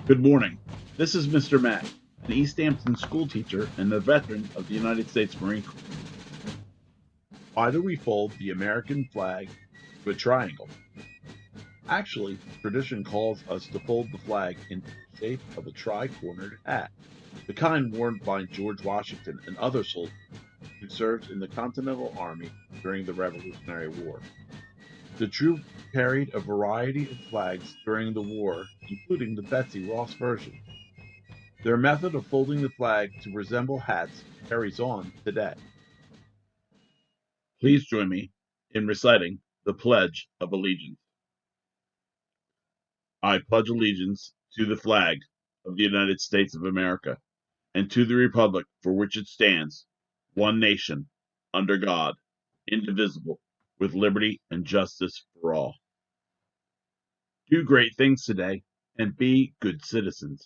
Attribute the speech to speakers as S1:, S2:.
S1: Good morning. This is Mr. Matt, an East Hampton school teacher and a veteran of the United States Marine Corps. Why do we fold the American flag to a triangle? Actually, tradition calls us to fold the flag into the shape of a tri-cornered hat, the kind worn by George Washington and other soldiers who served in the Continental Army during the Revolutionary War. The troop carried a variety of flags during the war, including the Betsy Ross version. Their method of folding the flag to resemble hats carries on today. Please join me in reciting the Pledge of Allegiance. I pledge allegiance to the flag of the United States of America and to the republic for which it stands, one nation, under God, indivisible, with liberty and justice for all. Do great things today and be good citizens.